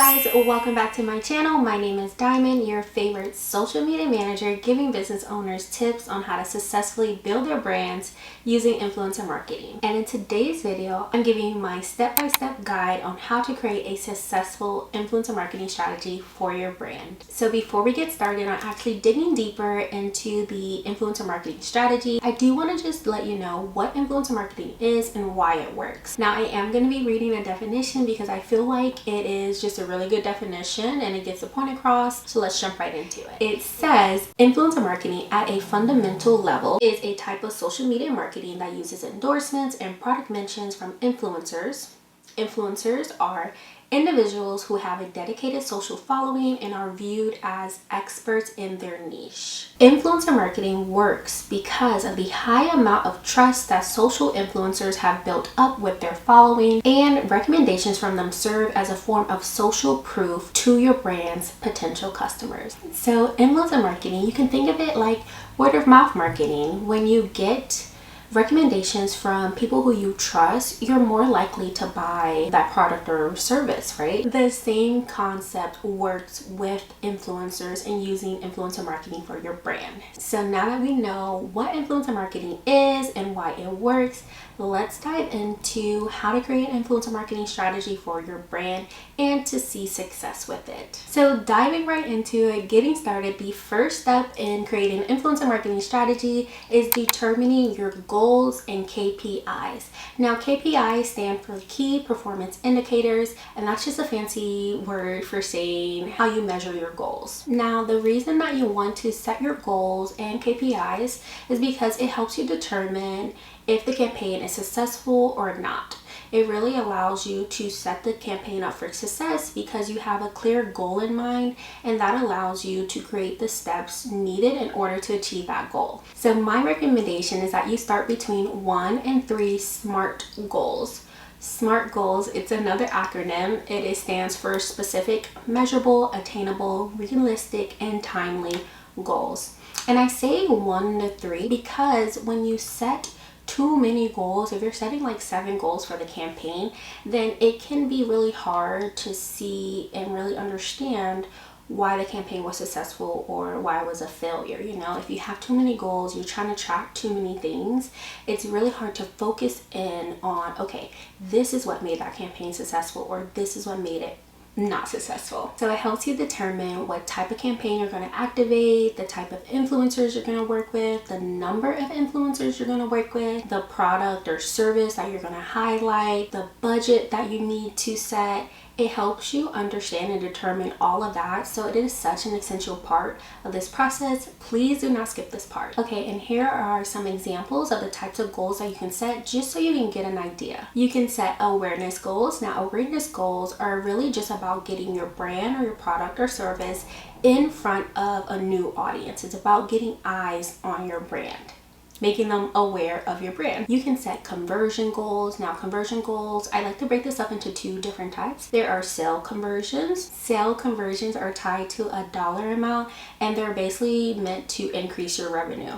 guys, welcome back to my channel. My name is Diamond, your favorite social media manager, giving business owners tips on how to successfully build their brands using influencer marketing. And in today's video, I'm giving you my step-by-step guide on how to create a successful influencer marketing strategy for your brand. So before we get started on actually digging deeper into the influencer marketing strategy, I do want to just let you know what influencer marketing is and why it works. Now, I am going to be reading a definition because I feel like it is just a really good definition and it gets the point across. So let's jump right into it. It says influencer marketing at a fundamental level is a type of social media marketing that uses endorsements and product mentions from influencers. Influencers are individuals who have a dedicated social following and are viewed as experts in their niche. Influencer marketing works because of the high amount of trust that social influencers have built up with their following, and recommendations from them serve as a form of social proof to your brand's potential customers. So influencer marketing, you can think of it like word of mouth marketing. When you get recommendations from people who you trust, you're more likely to buy that product or service, right? The same concept works with influencers and using influencer marketing for your brand. So now that we know what influencer marketing is and why it works, let's dive into how to create an influencer marketing strategy for your brand and to see success with it. So diving right into it, getting started, the first step in creating an influencer marketing strategy is determining your goals and KPIs. Now, KPIs stand for key performance indicators, and that's just a fancy word for saying how you measure your goals. Now, the reason that you want to set your goals and KPIs is because it helps you determine if the campaign is successful or not. It really allows you to set the campaign up for success because you have a clear goal in mind, and that allows you to create the steps needed in order to achieve that goal. So my recommendation is that you start between 1 and 3 SMART goals. SMART goals, it's another acronym. It stands for specific, measurable, attainable, realistic, and timely goals. And I say 1 to 3 because when you set too many goals, if you're setting like 7 goals for the campaign, then it can be really hard to see and really understand why the campaign was successful or why it was a failure. You know, if you have too many goals, you're trying to track too many things, it's really hard to focus in on, okay, this is what made that campaign successful, or this is what made it not successful. So it helps you determine what type of campaign you're going to activate, the type of influencers you're going to work with, the number of influencers you're going to work with, the product or service that you're going to highlight, the budget that you need to set. It helps you understand and determine all of that. So it is such an essential part of this process. Please do not skip this part. Okay, and here are some examples of the types of goals that you can set just so you can get an idea. You can set awareness goals. Now, awareness goals are really just about getting your brand or your product or service in front of a new audience. It's about getting eyes on your brand, making them aware of your brand. You can set conversion goals. Now, conversion goals, I like to break this up into 2 different types. There are sale conversions. Sale conversions are tied to a dollar amount, and they're basically meant to increase your revenue.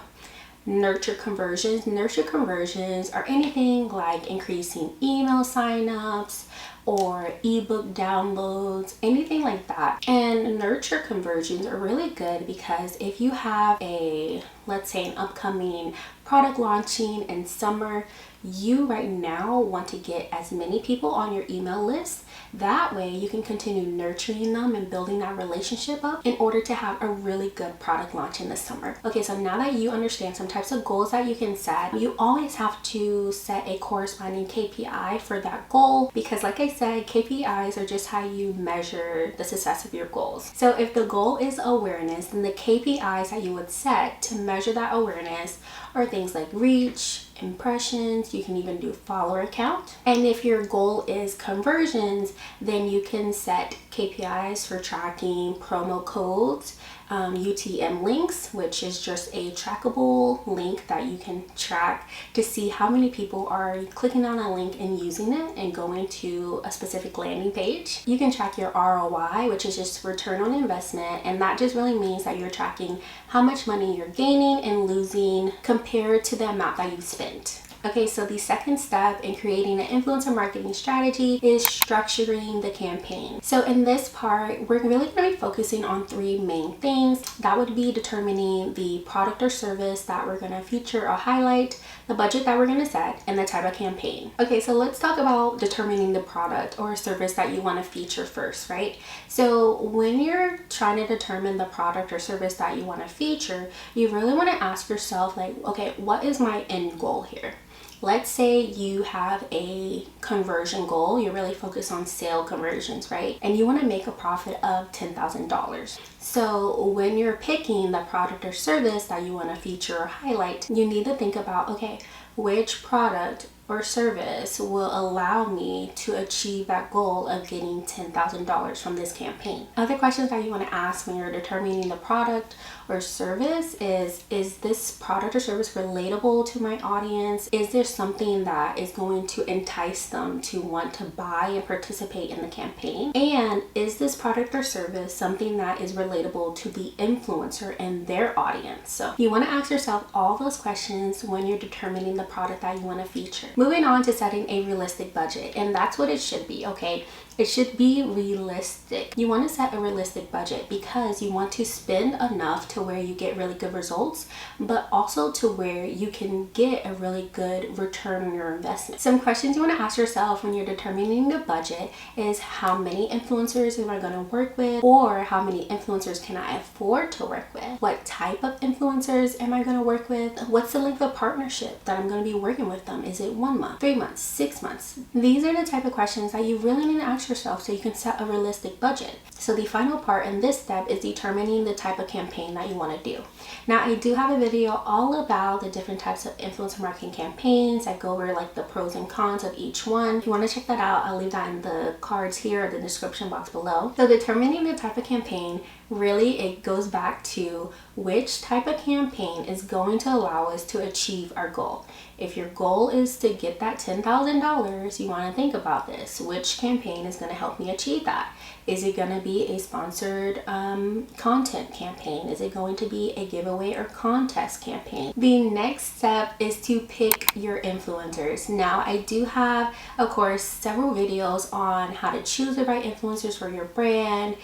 Nurture conversions. Nurture conversions are anything like increasing email signups or ebook downloads, anything like that. And nurture conversions are really good because if you have let's say an upcoming product launching in summer, you right now want to get as many people on your email list. That way you can continue nurturing them and building that relationship up in order to have a really good product launch in the summer. Okay, so now that you understand some types of goals that you can set, you always have to set a corresponding KPI for that goal because, like I said, KPIs are just how you measure the success of your goals. So if the goal is awareness, then the KPIs that you would set to measure that awareness are things like reach, impressions. You can even do follower count. And if your goal is conversions, then you can set KPIs for tracking promo codes, UTM links, which is just a trackable link that you can track to see how many people are clicking on a link and using it and going to a specific landing page. You can track your ROI, which is just return on investment, and that just really means that you're tracking how much money you're gaining and losing compared to the amount that you spent. Okay, so the second step in creating an influencer marketing strategy is structuring the campaign. So in this part, we're really going to be focusing on three main things. That would be determining the product or service that we're going to feature or highlight, the budget that we're going to set, and the type of campaign. Okay, so let's talk about determining the product or service that you want to feature first, right? So when you're trying to determine the product or service that you want to feature, you really want to ask yourself, like, okay, what is my end goal here? Let's say you have a conversion goal. You're really focused on sale conversions, right? And you want to make a profit of $10,000. So when you're picking the product or service that you want to feature or highlight, you need to think about, okay, which product or service will allow me to achieve that goal of getting $10,000 from this campaign. Other questions that you want to ask when you're determining the product or service is this product or service relatable to my audience? Is there something that is going to entice them to want to buy and participate in the campaign? And is this product or service something that is relatable to the influencer and their audience? So you want to ask yourself all those questions when you're determining the product that you want to feature. Moving on to setting a realistic budget, and that's what it should be, okay? It should be realistic. You want to set a realistic budget because you want to spend enough to where you get really good results, but also to where you can get a really good return on your investment. Some questions you want to ask yourself when you're determining the budget is, how many influencers am I going to work with? Or how many influencers can I afford to work with? What type of influencers am I going to work with? What's the length of partnership that I'm going to be working with them? Is it 1 month, 3 months, 6 months? These are the type of questions that you really need to ask yourself so you can set a realistic budget. So the final part in this step is determining the type of campaign that you want to do. Now, I do have a video all about the different types of influencer marketing campaigns. I go over like the pros and cons of each one. If you want to check that out, I'll leave that in the cards here or the description box below. So determining the type of campaign, really it goes back to which type of campaign is going to allow us to achieve our goal. If your goal is to get that $10,000, you want to think about this. Which campaign is going to help me achieve that? Is it going to be a sponsored content campaign? Is it going to be a giveaway or contest campaign? The next step is to pick your influencers. Now, I do have, of course, several videos on how to choose the right influencers for your brand,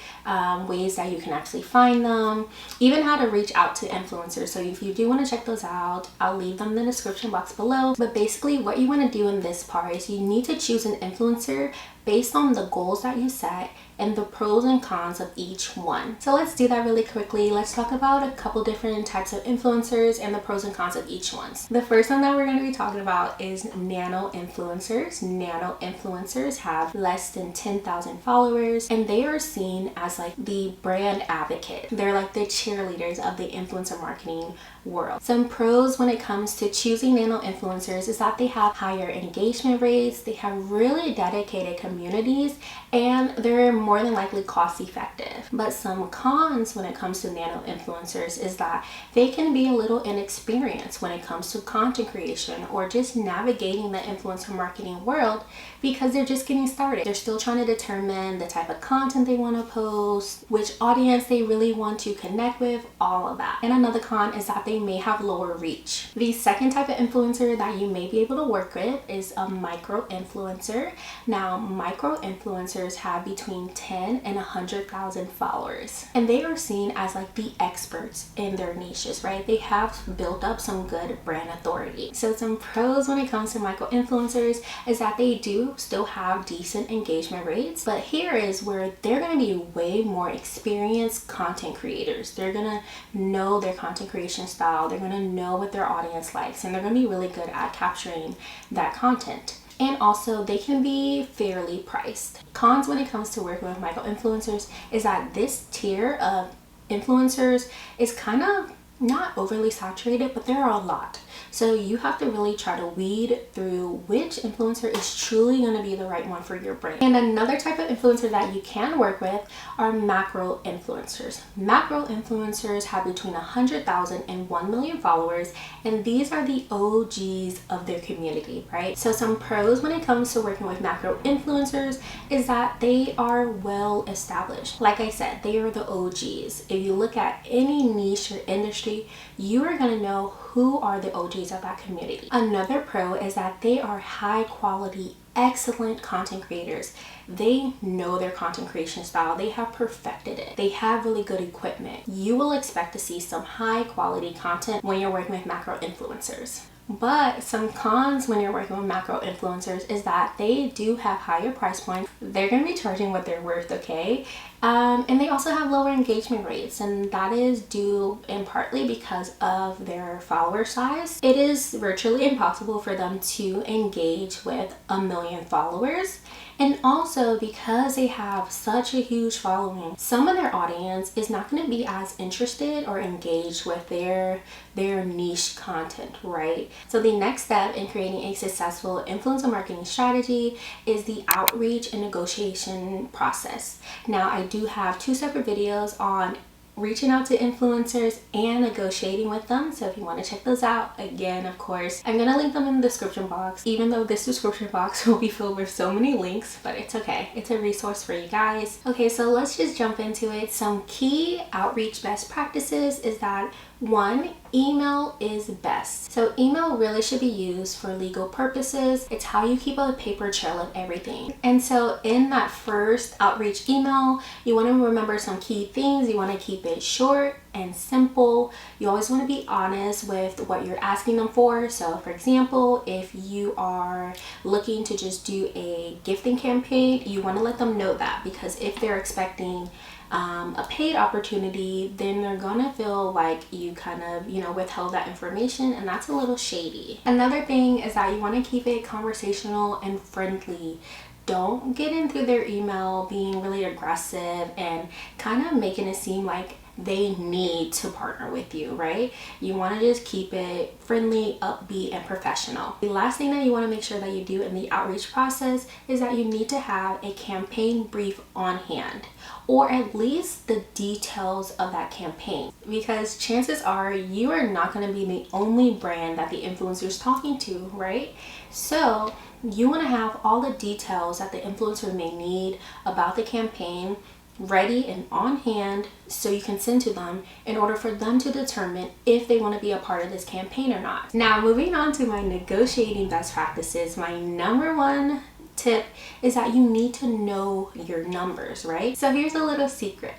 ways that you can actually find them, even how to reach out to influencers. So if you do want to check those out, I'll leave them in the description box below. But basically what you want to do in this part is you need to choose an influencer based on the goals that you set and the pros and cons of each one. So let's do that really quickly. Let's talk about a couple different types of influencers and the pros and cons of each one. The first one that we're going to be talking about is nano influencers. Nano influencers have less than 10,000 followers and they are seen as like the brand advocate. They're like the cheerleaders of the influencer marketing world. Some pros when it comes to choosing nano influencers is that they have higher engagement rates, they have really dedicated communities, and they're more than likely cost effective. But some cons when it comes to nano influencers is that they can be a little inexperienced when it comes to content creation or just navigating the influencer marketing world because they're just getting started. They're still trying to determine the type of content they want to post, which audience they really want to connect with, all of that. And another con is that they may have lower reach. The second type of influencer that you may be able to work with is a micro influencer. Now, micro influencers have between 10 and 100,000 followers, and they are seen as like the experts in their niches, right? They have built up some good brand authority. So some pros when it comes to micro influencers is that they do still have decent engagement rates, but here is where they're going to be way more experienced content creators. They're going to know their content creation style, they're going to know what their audience likes, and they're going to be really good at capturing that content. And also they can be fairly priced. Cons when it comes to working with micro influencers is that this tier of influencers is kind of not overly saturated, but there are a lot. So you have to really try to weed through which influencer is truly going to be the right one for your brand. And another type of influencer that you can work with are macro influencers. Macro influencers have between 100,000 and 1 million followers, and these are the OGs of their community, right? So some pros when it comes to working with macro influencers is that they are well established. Like I said, they are the OGs. If you look at any niche or industry, you are going to know who are the OGs of that community. Another pro is that they are high quality, excellent content creators. They know their content creation style. They have perfected it. They have really good equipment. You will expect to see some high quality content when you're working with macro influencers. But some cons when you're working with macro influencers is that they do have higher price points. They're going to be charging what they're worth, okay? And they also have lower engagement rates, and that is due in partly because of their follower size. It is virtually impossible for them to engage with 1 million followers. And also because they have such a huge following, some of their audience is not going to be as interested or engaged with their niche content, right? So the next step in creating a successful influencer marketing strategy is the outreach and negotiation process. Now, I do have 2 separate videos on reaching out to influencers and negotiating with them, so if you want to check those out, again, of course, I'm gonna link them in the description box, even though this description box will be filled with so many links, but it's okay. It's a resource for you guys. Okay, so let's just jump into it. Some key outreach best practices is that 1, email is best. So email really should be used for legal purposes. It's how you keep a paper trail of everything. And so in that first outreach email, you want to remember some key things. You want to keep it short and simple. You always want to be honest with what you're asking them for. So for example, if you are looking to just do a gifting campaign, you want to let them know that, because if they're expecting a paid opportunity, then they're gonna feel like you kind of, withheld that information, and that's a little shady. Another thing is that you want to keep it conversational and friendly. Don't get into their email being really aggressive and kind of making it seem like they need to partner with you, right? You want to just keep it friendly, upbeat, and professional. The last thing that you want to make sure that you do in the outreach process is that you need to have a campaign brief on hand, or at least the details of that campaign, because chances are you are not going to be the only brand that the influencer is talking to, right? So you want to have all the details that the influencer may need about the campaign ready and on hand, so you can send to them in order for them to determine if they want to be a part of this campaign or not. Now, moving on to my negotiating best practices, my number 1 tip is that you need to know your numbers, right? So here's a little secret.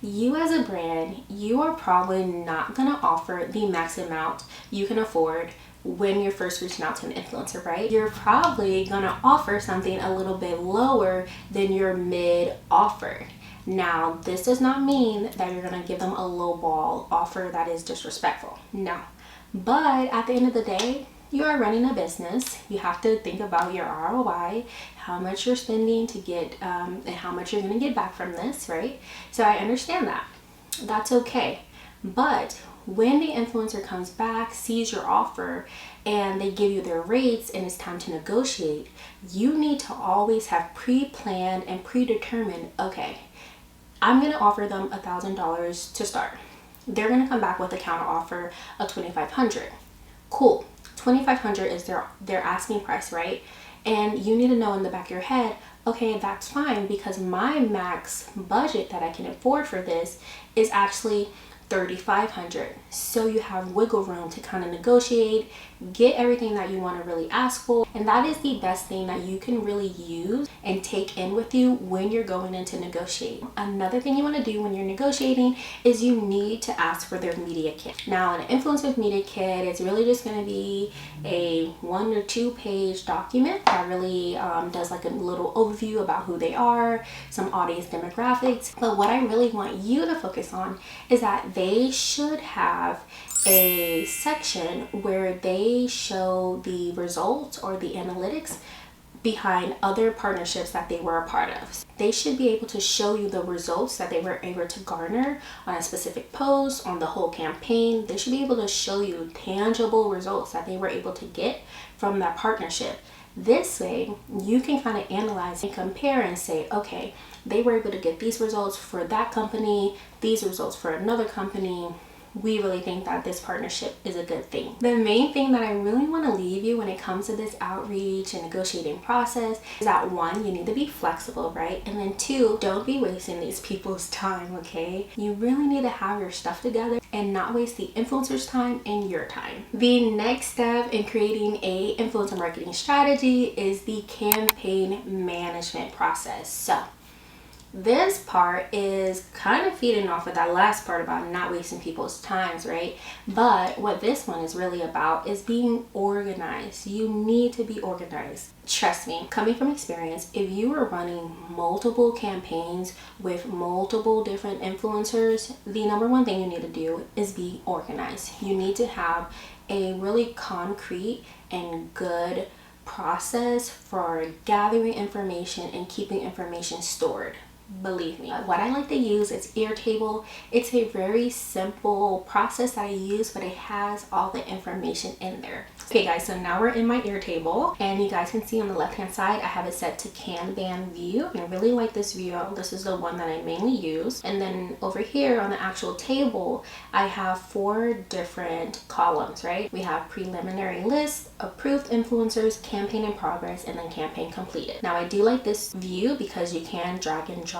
You as a brand, you are probably not going to offer the max amount you can afford when you're first reaching out to an influencer, right? You're probably going to offer something a little bit lower than your mid offer. Now, this does not mean that you're going to give them a lowball offer that is disrespectful. No. But at the end of the day, you are running a business. You have to think about your ROI, how much you're spending to get, and how much you're going to get back from this, right? So I understand that. That's okay. But when the influencer comes back, sees your offer, and they give you their rates and it's time to negotiate, you need to always have pre-planned and predetermined, okay, I'm going to offer them $1,000 to start. They're going to come back with a counter offer of $2,500. Cool. $2,500 is their asking price, right? And you need to know in the back of your head, okay, that's fine, because my max budget that I can afford for this is actually $3,500. So you have wiggle room to kind of negotiate, get everything that you want to really ask for. And that is the best thing that you can really use and take in with you when you're going into negotiating. Another thing you want to do when you're negotiating is you need to ask for their media kit. Now, an influencer's media kit is really just going to be a 1 or 2 page document that really does like a little overview about who they are, some audience demographics. But what I really want you to focus on is that they should have a section where they show the results or the analytics behind other partnerships that they were a part of. They should be able to show you the results that they were able to garner on a specific post, on the whole campaign. They should be able to show you tangible results that they were able to get from that partnership. This way, you can kind of analyze and compare and say, okay, they were able to get these results for that company, these results for another company. we really think that this partnership is a good thing. The main thing that I really want to leave you when it comes to this outreach and negotiating process is that one, you need to be flexible, right? And then two, don't be wasting these people's time, okay? You really need to have your stuff together and not waste the influencer's time and your time. The next step in creating a influencer marketing strategy is the campaign management process. So this part is kind of feeding off of that last part about not wasting people's times, right? But what this one is really about is being organized. You need to be organized. Trust me, coming from experience, if you are running multiple campaigns with multiple different influencers, the number one thing you need to do is be organized. You need to have a really concrete and good process for gathering information and keeping information stored. Believe me, what I like to use is Airtable. It's a very simple process that I use, but it has all the information in there. Okay guys, so now we're in my Airtable, and you guys can see on the left hand side I have it set to Kanban view. I really like this view. This is the one that I mainly use. And then over here on the actual table I have 4 different columns, right? We have preliminary list, approved influencers, campaign in progress, and then campaign completed. Now I do like this view because you can drag and drop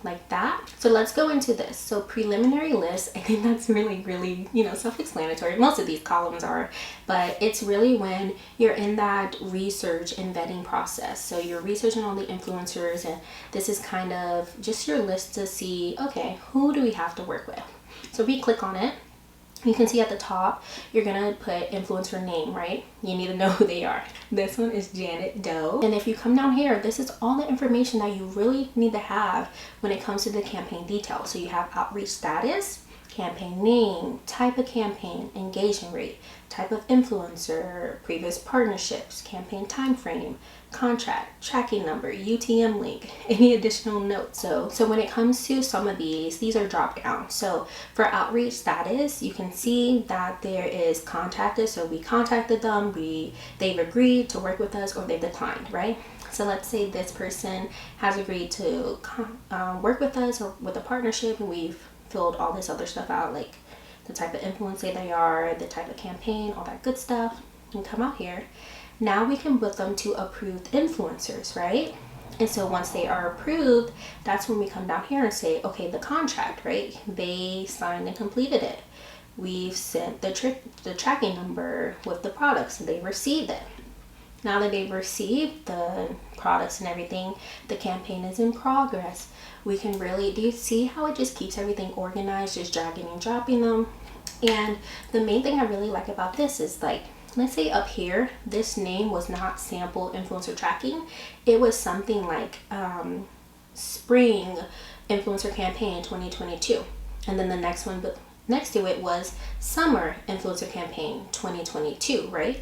like that. So let's go into this. So preliminary list, I think that's really self-explanatory. Most of these columns are, but it's really when you're in that research and vetting process. So you're researching all the influencers, and this is kind of just your list to see, okay, who do we have to work with? So we click on it. You can see at the top, you're gonna put influencer name, right? You need to know who they are. This one is Janet Doe. And if you come down here, this is all the information that you really need to have when it comes to the campaign details. So you have outreach status, campaign name, type of campaign, engagement rate, type of influencer, previous partnerships, campaign time frame, contract, tracking number, UTM link, any additional notes. So when it comes to some of these are dropped down. So for outreach status, you can see that there is contacted. So we contacted them, they've agreed to work with us, or they've declined, right? So let's say this person has agreed to work with us or with a partnership, and we've filled all this other stuff out, like the type of influencer they are, the type of campaign, all that good stuff. And come out here. Now we can put them to approved influencers, right? And so once they are approved, that's when we come down here and say, okay, the contract, right? They signed and completed it. We've sent the tracking number with the products, and they received it. Now that they've received the products and everything, the campaign is in progress. We can really, do you see how it just keeps everything organized, just dragging and dropping them? And the main thing I really like about this is, like, let's say up here, this name was not sample influencer tracking. It was something like spring influencer campaign 2022. And then the next one next to it was summer influencer campaign 2022, right?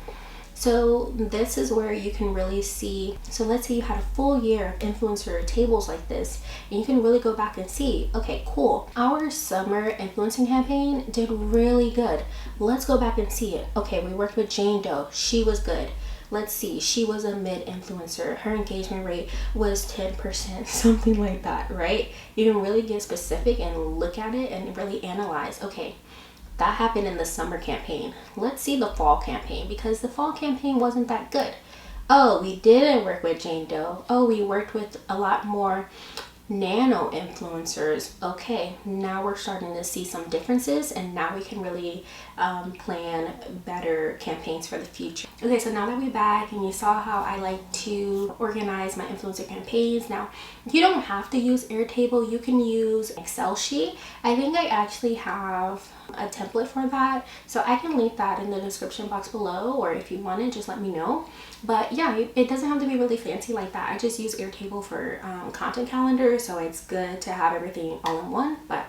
So this is where you can really see, so let's say you had a full year of influencer tables like this, and you can really go back and see, okay, cool, our summer influencing campaign did really good. Let's go back and see it. Okay, we worked with Jane Doe, she was good. Let's see, she was a mid influencer, her engagement rate was 10%, something like that, right? You can really get specific and look at it and really analyze, okay, that happened in the summer campaign. Let's see the fall campaign, because the fall campaign wasn't that good. Oh, we didn't work with Jane Doe. Oh, we worked with a lot more nano influencers. Okay, now we're starting to see some differences, and now we can really plan better campaigns for the future. Okay, so now that we're back and you saw how I like to organize my influencer campaigns, now you don't have to use Airtable. You can use Excel sheet. I think I actually have a template for that, so I can link that in the description box below, or if you want it, just let me know. But yeah, it doesn't have to be really fancy like that. I just use Airtable for content calendar, so it's good to have everything all in one. But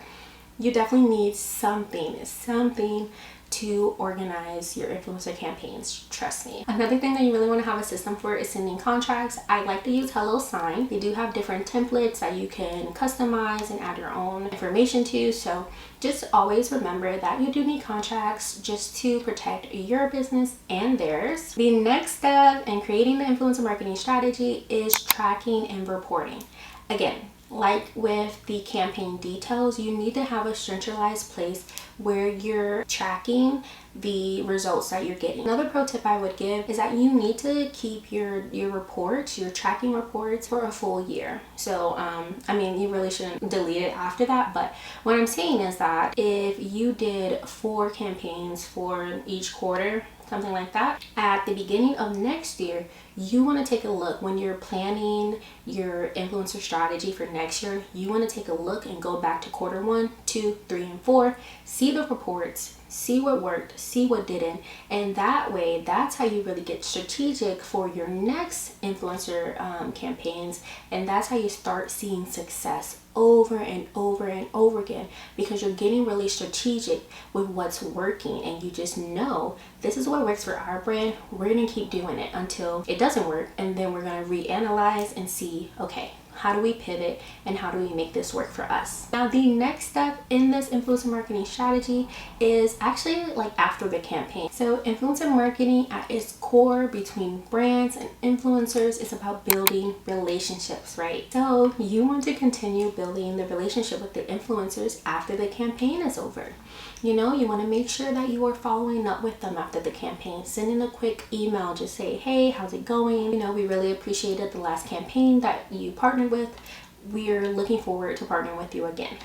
you definitely need something to organize your influencer campaigns, trust me. Another thing that you really want to have a system for is sending contracts. I like to use HelloSign. They do have different templates that you can customize and add your own information to, so just always remember that you do need contracts just to protect your business and theirs. The next step in creating the influencer marketing strategy is tracking and reporting. Again, like with the campaign details, you need to have a centralized place where you're tracking the results that you're getting. Another pro tip I would give is that you need to keep your reports, your tracking reports, for a full year. So I mean, you really shouldn't delete it after that, but what I'm saying is that if you did 4 campaigns for each quarter, something like that, at the beginning of next year, you want to take a look when you're planning your influencer strategy for next year. You want to take a look and go back to quarter 1, 2, 3, and 4, see the reports, see what worked, see what didn't, and that way, that's how you really get strategic for your next influencer campaigns, and that's how you start seeing success over and over and over again, because you're getting really strategic with what's working, and you just know this is what works for our brand. We're gonna keep doing it until it doesn't work, and then we're gonna reanalyze and see, okay, how do we pivot and how do we make this work for us? Now, the next step in this influencer marketing strategy is actually like after the campaign. So influencer marketing at its core between brands and influencers is about building relationships, right? So you want to continue building the relationship with the influencers after the campaign is over. You know, you want to make sure that you are following up with them after the campaign, sending a quick email, just say, hey, how's it going? You know, we really appreciated the last campaign that you partnered with. We're looking forward to partnering with you again.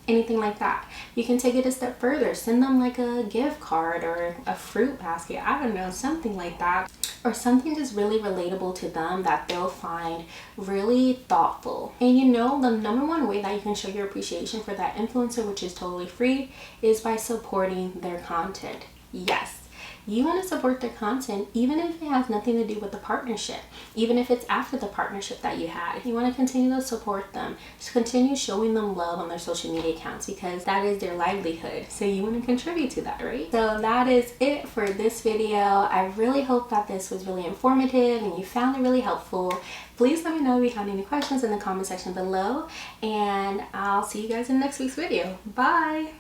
Anything like that. You can take it a step further. Send them like a gift card or a fruit basket. I don't know, something like that. Or something just really relatable to them that they'll find really thoughtful. And you know, the number one way that you can show your appreciation for that influencer, which is totally free, is by supporting their content. Yes. You want to support their content even if it has nothing to do with the partnership, even if it's after the partnership that you had. You want to continue to support them. Just continue showing them love on their social media accounts, because that is their livelihood. So you want to contribute to that, right? So that is it for this video. I really hope that this was really informative and you found it really helpful. Please let me know if you have any questions in the comment section below, and I'll see you guys in next week's video. Bye!